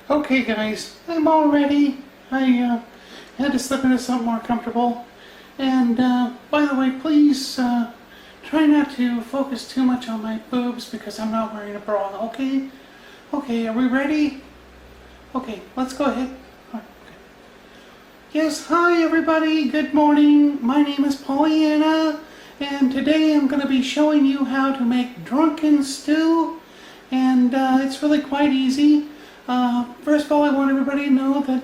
Okay guys, I'm all ready. I had to slip into something more comfortable. And by the way, please try not to focus too much on my boobs because I'm not wearing a bra, okay? Okay, are we ready? Okay, let's go ahead. All right, okay. Yes, hi everybody, good morning. My name is Pollyanna, and today I'm going to be showing you how to make drunken stew. And it's really quite easy. First of all, I want everybody to know that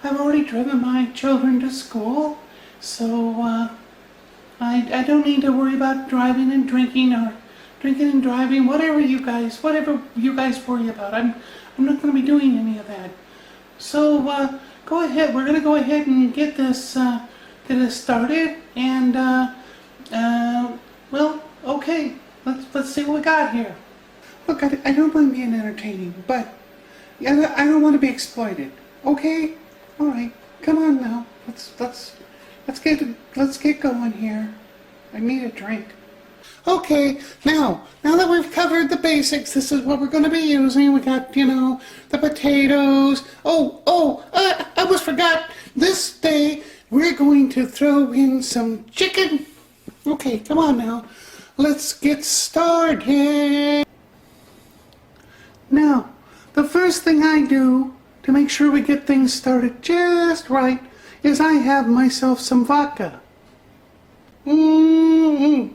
I've already driven my children to school, so I don't need to worry about driving and drinking or drinking and driving, whatever you guys worry about. I'm not going to be doing any of that. So go ahead. We're going to go ahead and get this started. And well, okay. Let's see what we got here. Look, I don't mind being entertaining, but I don't want to be exploited. Okay? All right. Come on now. Let's get going here. I need a drink. Okay. Now that we've covered the basics, this is what we're going to be using. We got, the potatoes. I almost forgot. This day we're going to throw in some chicken. Okay, come on now. Let's get started. Now, the first thing I do to make sure we get things started just right is I have myself some vodka. Yummy!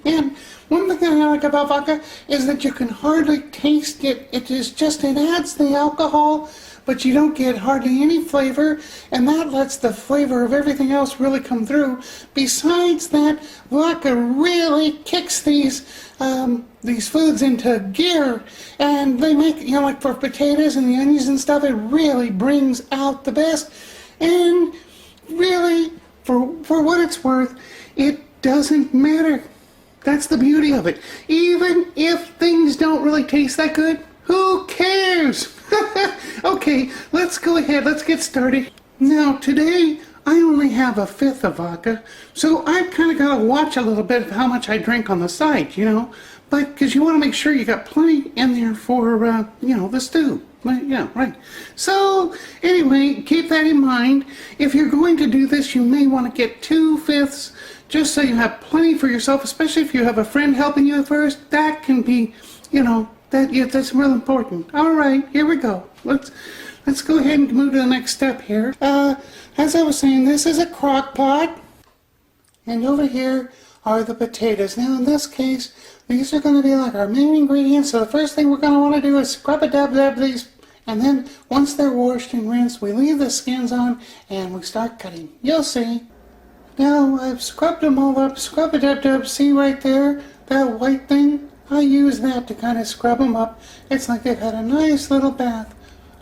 And one thing I like about vodka is that you can hardly taste it. It adds the alcohol, but you don't get hardly any flavor, and that lets the flavor of everything else really come through. Besides that, vodka really kicks these foods into gear, and they make, like for potatoes and the onions and stuff, it really brings out the best. And really, for what it's worth, it doesn't matter. That's the beauty of it. Even if things don't really taste that good, who cares? Okay, let's go ahead. Let's get started. Now, today, I only have a fifth of vodka, so I've kind of got to watch a little bit of how much I drink on the side, But, because you want to make sure you got plenty in there for, the stew. Yeah, right. So, anyway, keep that in mind. If you're going to do this, you may want to get 2/5, just so you have plenty for yourself, especially if you have a friend helping you first. That can be, that's real important. All right, here we go. Let's go ahead and move to the next step here. As I was saying, this is a crock pot, and over here are the potatoes. Now, in this case, these are going to be like our main ingredients. So the first thing we're going to want to do is scrub-a-dub-dub these, and then once they're washed and rinsed, we leave the skins on and we start cutting. You'll see. Now, I've scrubbed them all up. Scrub-a-dub-dub. See right there, that white thing? I use that to kind of scrub them up. It's like they've had a nice little bath.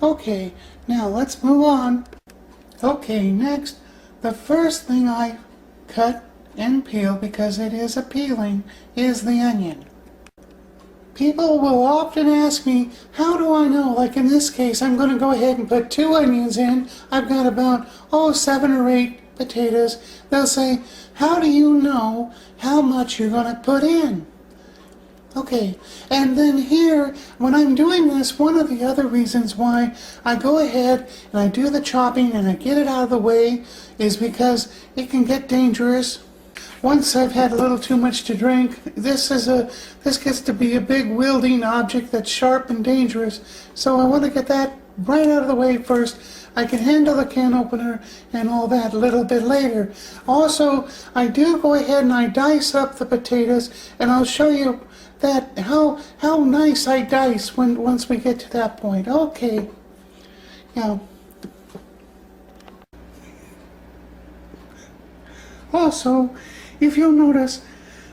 Okay, now let's move on. Okay, next, the first thing I cut and peel, because it is a peeling, is the onion. People will often ask me, how do I know? Like in this case, I'm going to go ahead and put 2 onions in. I've got about, 7 or 8 potatoes. They'll say, how do you know how much you're going to put in? Okay, and then here, when I'm doing this, one of the other reasons why I go ahead and I do the chopping and I get it out of the way is because it can get dangerous. Once I've had a little too much to drink, this gets to be a big wielding object that's sharp and dangerous. So I want to get that right out of the way first. I can handle the can opener and all that a little bit later. Also, I do go ahead and I dice up the potatoes, and I'll show you that how nice I dice once we get to that point. Okay. Now, also, if you'll notice,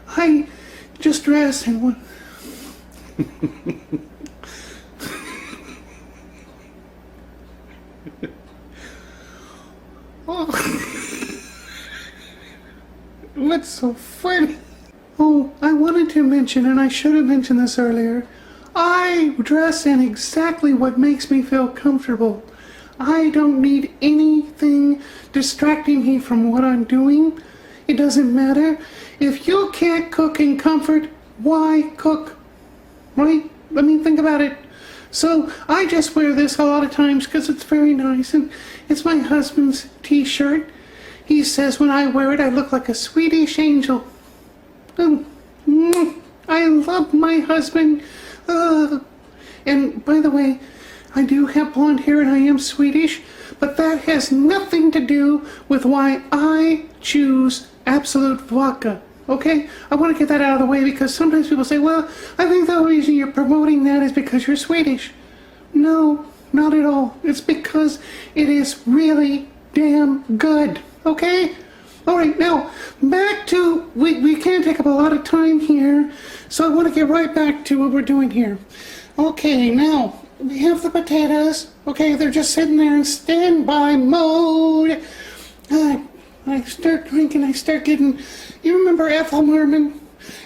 I just dressed in one. What's so funny? Oh, I wanted to mention, and I should have mentioned this earlier, I dress in exactly what makes me feel comfortable. I don't need anything distracting me from what I'm doing. It doesn't matter. If you can't cook in comfort, why cook? Right? I mean, think about it. So I just wear this a lot of times because it's very nice, and it's my husband's t-shirt. He says when I wear it, I look like a Swedish angel. I love my husband. And by the way, I do have blonde hair and I am Swedish, but that has nothing to do with why I choose Absolute Vodka. Okay? I want to get that out of the way because sometimes people say, well, I think the reason you're promoting that is because you're Swedish. No, not at all. It's because it is really damn good. Okay? Alright, now, back to, we can't take up a lot of time here, so I want to get right back to what we're doing here. Okay, now, we have the potatoes. Okay, they're just sitting there in standby mode. I start drinking, I start getting, you remember Ethel Merman?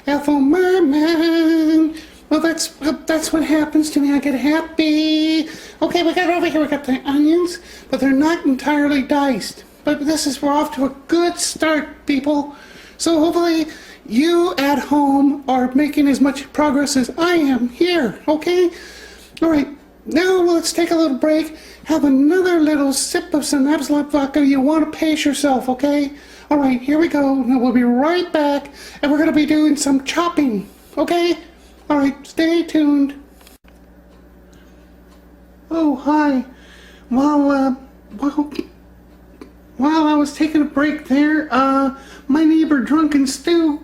Ethel Merman! Well, that's what happens to me. I get happy. Okay, we got over here, we got the onions, but they're not entirely diced. But we're off to a good start, people. So hopefully you at home are making as much progress as I am here, okay? All right, now let's take a little break, have another little sip of some Absolute Vodka. You want to pace yourself, okay? All right, here we go. Now we'll be right back, and we're going to be doing some chopping, okay? All right, stay tuned. Oh, hi. While I was taking a break there, my neighbor Drunken Stew,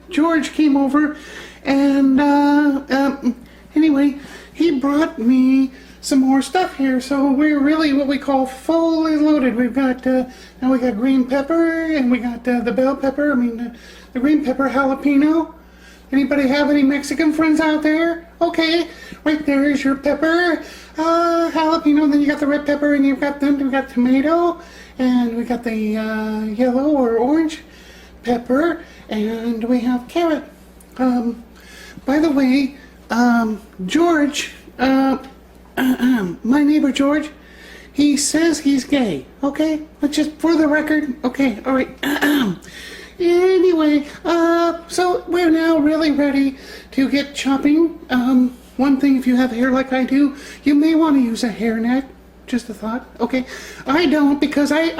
George came over, and anyway, he brought me some more stuff here, so we're really what we call fully loaded. We've got, now we got green pepper, and we got the bell pepper, the green pepper jalapeno. Anybody have any Mexican friends out there? Okay, right there is your pepper, jalapeno, then you got the red pepper, and we got tomato, and we got the yellow or orange pepper, and we have carrot. By the way, George, my neighbor George, he says he's gay, okay? But just for the record, okay, all right. Anyway, so we're now really ready to get chopping. One thing, if you have hair like I do, you may want to use a hairnet. Just a thought. Okay, I don't, because I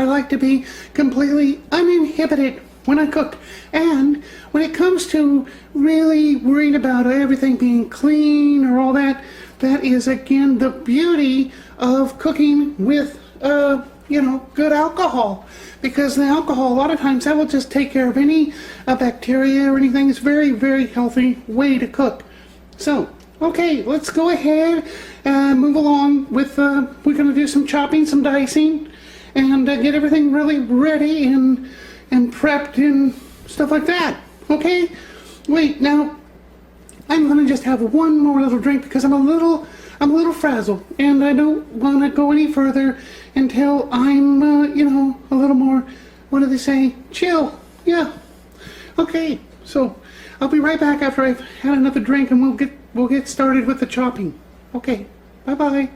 like to be completely uninhibited when I cook. And when it comes to really worrying about everything being clean or all that, that is again the beauty of cooking with good alcohol, because the alcohol a lot of times that will just take care of any bacteria or anything. It's very, very healthy way to cook. So okay, let's go ahead and move along with we're going to do some chopping, some dicing, and get everything really ready and prepped and stuff like that. Okay, wait, now I'm going to just have one more little drink because I'm a little frazzled, and I don't want to go any further until I'm, a little more, what do they say, chill. Yeah. Okay, so I'll be right back after I've had another drink, and we'll get started with the chopping. Okay, bye-bye.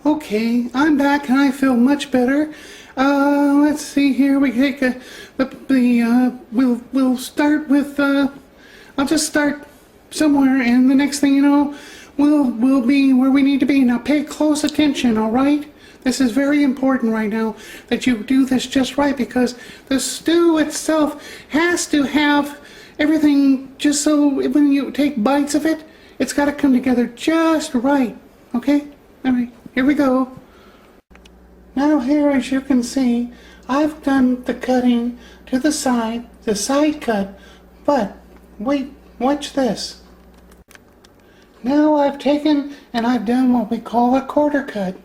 Okay, I'm back, and I feel much better. Let's see here. We take we'll start with, I'll just start somewhere, and the next thing you know, we'll be where we need to be. Now pay close attention, all right? This is very important right now that you do this just right, because the stew itself has to have everything just so when you take bites of it, it's got to come together just right, okay? All right, here we go. Now here, as you can see, I've done the cutting to the side cut, but wait, watch this. Now I've taken and I've done what we call a quarter cut.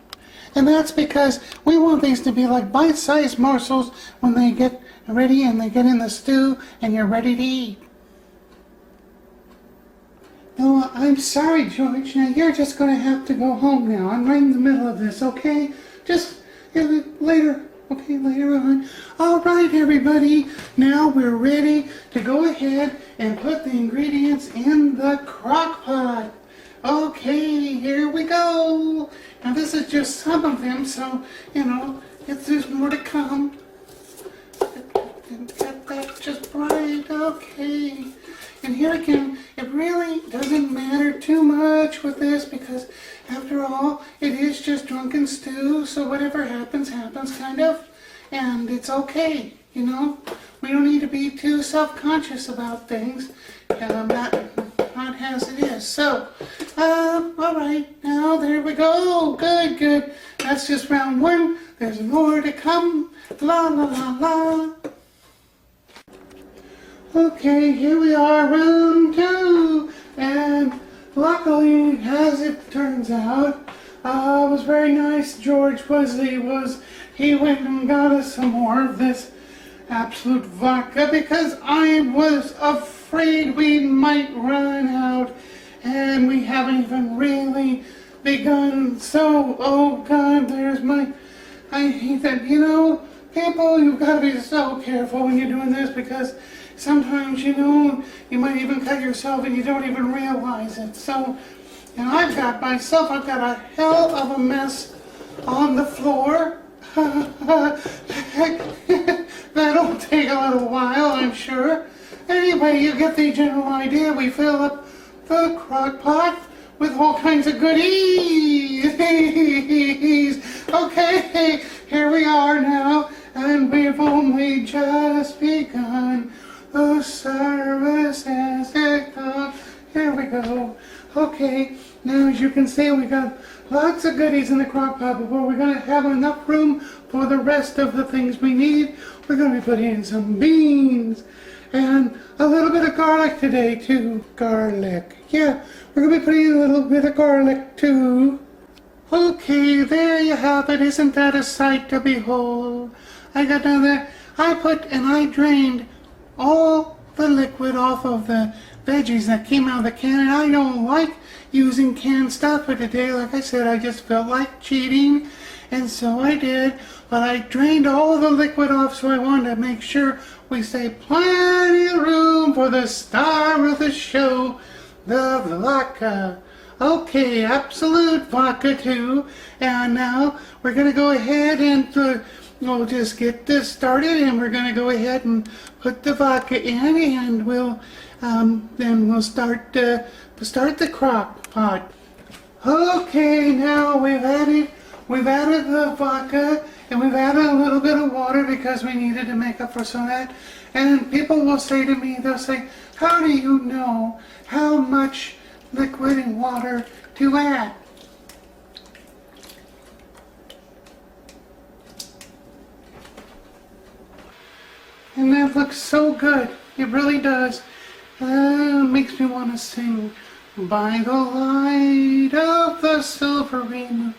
And that's because we want these to be like bite-sized morsels when they get ready and they get in the stew and you're ready to eat. No, I'm sorry, George. Now you're just going to have to go home now. I'm right in the middle of this, okay? Just later. Okay, later on. All right, everybody. Now we're ready to go ahead and put the ingredients in the crock pot. Okay, here we go. Now this is just some of them, so, if there's more to come. Get that just right, okay. And here again, it really doesn't matter too much with this because after all, it is just drunken stew, so whatever happens, happens kind of. And it's okay, you know? We don't need to be too self-conscious about things. Not as it is. So, alright, now there we go. Good, good. That's just round one. There's more to come. La la la la. Okay, here we are, round two. And luckily, as it turns out, it was very nice. George Wesley he went and got us some more of this absolute vodka because I was afraid we might run out and we haven't even really begun. So, oh God, I hate that, you know, people, you've got to be so careful when you're doing this because sometimes, you know, you might even cut yourself and you don't even realize it. So, you know, I've got a hell of a mess on the floor. That'll take a little while, I'm sure. Anyway, you get the general idea. We fill up the crock pot with all kinds of goodies. Okay, here we are now, and we've only just begun. The service has begun. Here we go. Okay, now as you can see, we got lots of goodies in the crock pot, but we're going to have enough room for the rest of the things we need. We're going to be putting in some beans and a little bit of garlic today too. Garlic. Yeah, we're going to be putting in a little bit of garlic too. Okay, there you have it. Isn't that a sight to behold? I got down there. I drained all the liquid off of the veggies that came out of the can, and I don't like using canned stuff, but today, like I said, I just felt like cheating, and so I did. But I drained all the liquid off, so I wanted to make sure we save plenty of room for the star of the show, the vodka. Okay, absolute vodka too. And now we're going to go ahead and we'll just get this started, and we're going to go ahead and put the vodka in, and then we'll start the crock pot. Okay, now we've added the vodka, and we've added a little bit of water because we needed to make up for some of that. And people will say to me, they'll say, how do you know how much liquid and water to add? And that looks so good. It really does. Makes me want to sing, by the light of the silvery moon.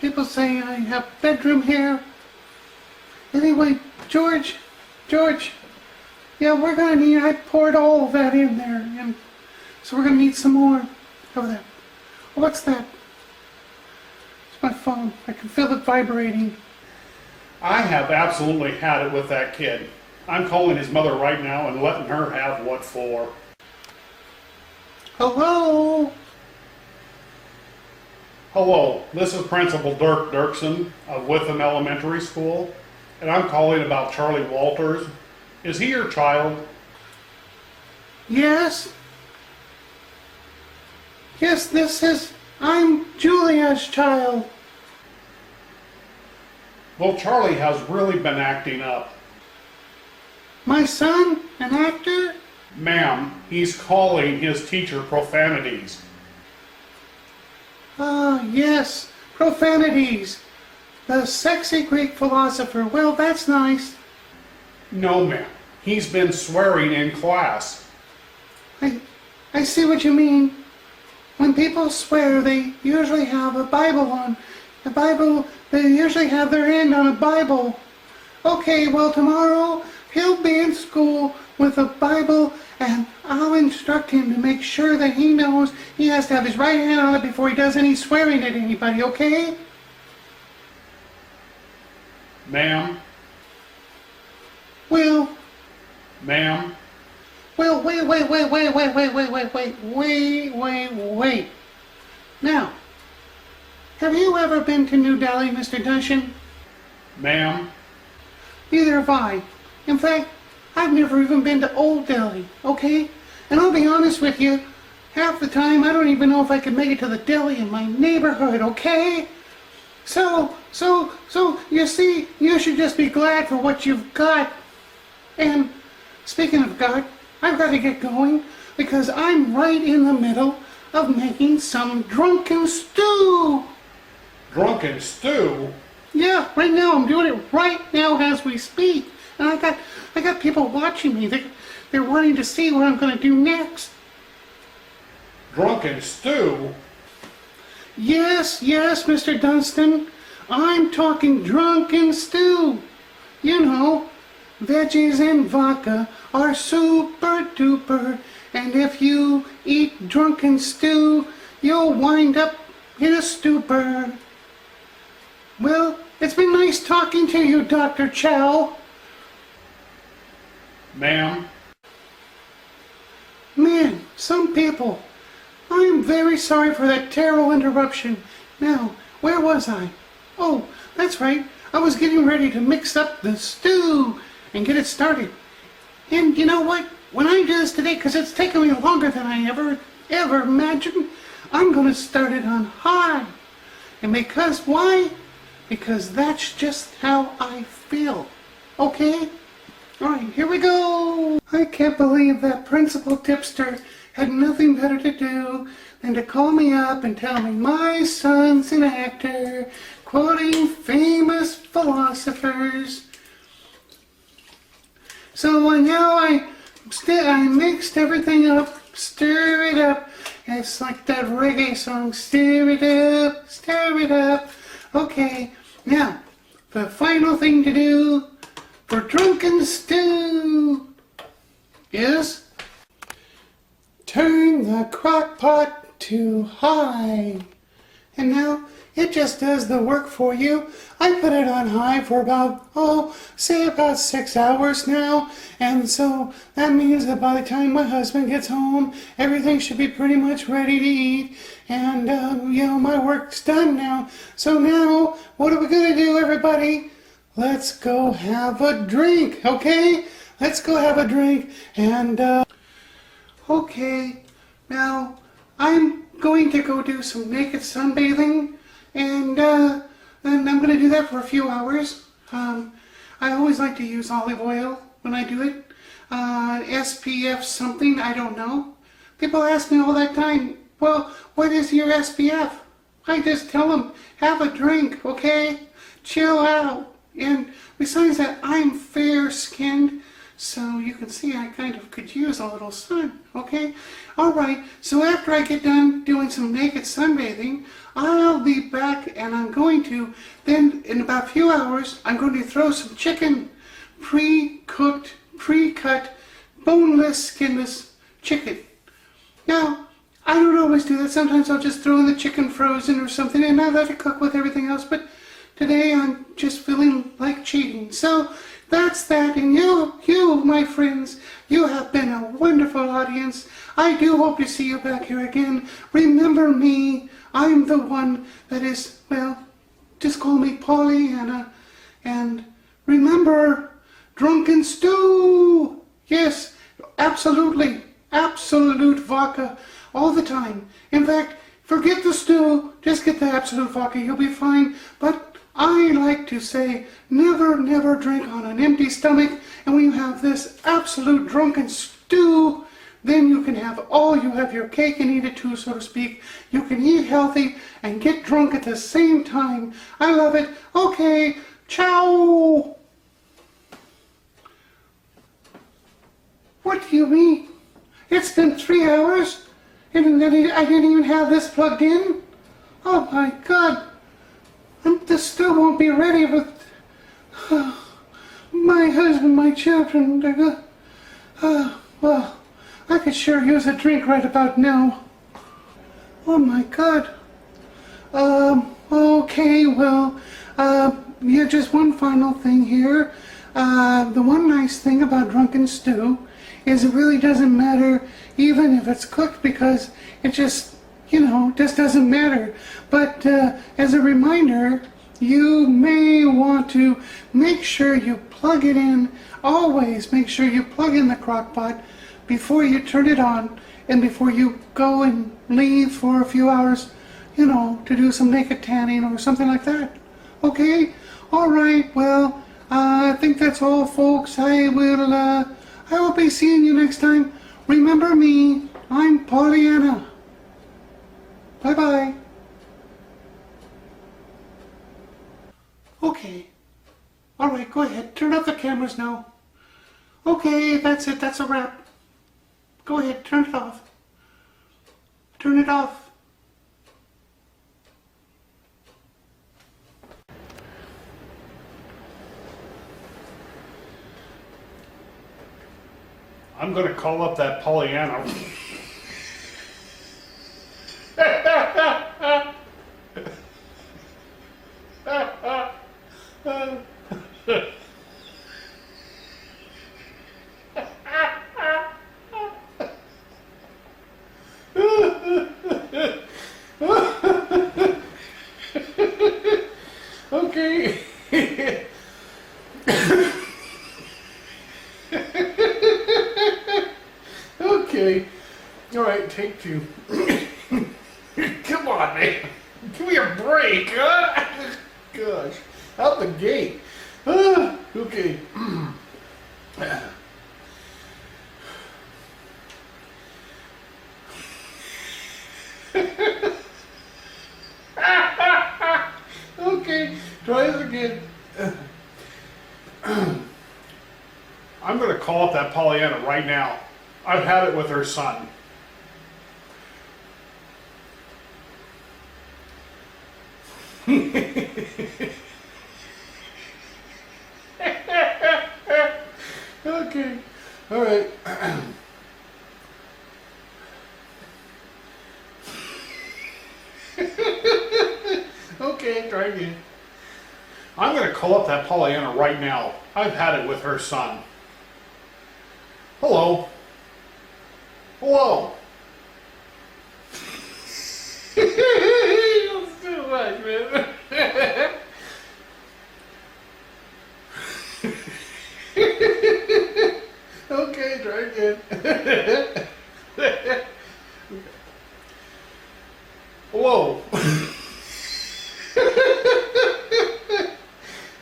People say I have bedroom hair. Anyway, George, yeah, we're gonna need, I poured all of that in there, and so we're gonna need some more of that. What's that? It's my phone. I can feel it vibrating. I have absolutely had it with that kid. I'm calling his mother right now and letting her have what for. Hello? Hello, this is Principal Dirksen of Witham Elementary School, and I'm calling about Charlie Walters. Is he your child? Yes? Yes, I'm Julia's child. Well, Charlie has really been acting up. My son? An actor? Ma'am, he's calling his teacher profanities. Ah, yes, profanities. The sexy Greek philosopher. Well, that's nice. No, ma'am. He's been swearing in class. I see what you mean. When people swear, they usually have a Bible on. The Bible, they usually have their hand on a Bible. Okay, well, tomorrow he'll be in school with a Bible, and I'll instruct him to make sure that he knows he has to have his right hand on it before he does any swearing at anybody, okay? Ma'am? Well... Ma'am? Well, wait. Now, have you ever been to New Delhi, Mr. Dushan? Ma'am? Neither have I. In fact, I've never even been to Old Delhi, okay? And I'll be honest with you, half the time I don't even know if I can make it to the deli in my neighborhood, okay? So, you see, you should just be glad for what you've got. And speaking of God, I've got to get going because I'm right in the middle of making some drunken stew. Drunken Stew? Yeah, right now I'm doing it right now as we speak. And I got people watching me. They're wanting to see what I'm going to do next. Drunken Stew? Yes, Mr. Dunstan. I'm talking drunken stew. You know, veggies and vodka are super duper. And if you eat drunken stew, you'll wind up in a stupor. Well, it's been nice talking to you, Dr. Chow. Ma'am? Man, some people. I'm very sorry for that terrible interruption. Now, where was I? Oh, that's right. I was getting ready to mix up the stew and get it started. And you know what? When I do this today, because it's taken me longer than I ever imagined, I'm going to start it on high. And because why? Because that's just how I feel. Okay? Alright, here we go. I can't believe that Principal Tipster had nothing better to do than to call me up and tell me my son's an actor, quoting famous philosophers. So now I mixed everything up, stir it up. It's like that reggae song, stir it up, stir it up. Okay, now, the final thing to do for drunken stew is turn the crock pot to high. And now it just does the work for you. I put it on high for about, say about 6 hours now. And so that means that by the time my husband gets home, everything should be pretty much ready to eat. And, my work's done now. So now, what are we going to do, everybody? Let's go have a drink, okay? Let's go have a drink. And, okay, now I'm going to go do some naked sunbathing. And I'm going to do that for a few hours. I always like to use olive oil when I do it. SPF something, I don't know. People ask me all that time, well, what is your SPF? I just tell them, have a drink, okay? Chill out. And besides that, I'm fair-skinned, so you can see I kind of could use a little sun, okay? Alright, so after I get done doing some naked sunbathing, I'll be back and I'm going to, then in about a few hours, I'm going to throw some chicken, pre-cooked, pre-cut, boneless, skinless chicken. Now, I don't always do that. Sometimes I'll just throw in the chicken frozen or something and I let it cook with everything else, but today I'm just feeling like cheating. So that's that, and you, my friends, you have been a wonderful audience. I do hope to see you back here again. Remember me, I'm the one that is, well, just call me Pollyanna. And remember, Drunken Stew! Yes, absolutely, absolute vodka all the time. In fact, forget the stew, just get the absolute vodka, you'll be fine. But I like to say, never, never drink on an empty stomach. And when you have this absolute drunken stew, then you can have you have your cake and eat it too, so to speak. You can eat healthy and get drunk at the same time. I love it. Okay, ciao. What do you mean? It's been 3 hours and I didn't even have this plugged in? Oh my God. The stew won't be ready with my husband, my children. Well, I could sure use a drink right about now. Oh my God. Okay, well, yeah, just one final thing here. The one nice thing about Drunken Stew is it really doesn't matter even if it's cooked, because it just, just doesn't matter. But as a reminder, you may want to make sure you plug it in. Always make sure you plug in the crock pot before you turn it on and before you go and leave for a few hours, you know, to do some naked tanning or something like that. Okay? All right. Well, I think that's all, folks. I will be seeing you next time. Remember me. I'm Pollyanna. Bye-bye. Okay. All right, go ahead. Turn off the cameras now. Okay, that's it. That's a wrap. Go ahead. Turn it off. Turn it off. I'm going to call up that Pollyanna. Okay. Okay. All right, take two. Come on, man. Give me a break, huh? Gosh. Out the gate. Okay. Okay, try it again. I'm going to call up that Pollyanna right now. I've had it with her son. Okay, all right. Okay, try again. I'm going to call up that Pollyanna right now. I've had it with her son. Hello. Hello. That's too much, man. Okay, try again. Hello.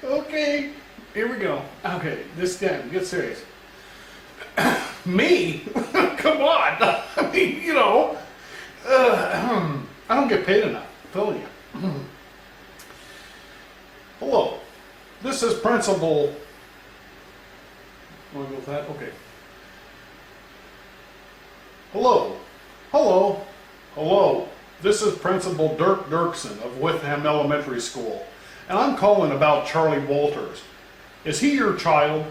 Okay, here we go. Okay, this time, get serious. Me? Come on. I mean, you know, I don't get paid enough, I'm telling you. Hello, this is Principal. Want to go with that? Okay. Hello, hello, hello. This is Principal Dirksen of Witham Elementary School, and I'm calling about Charlie Walters. Is he your child?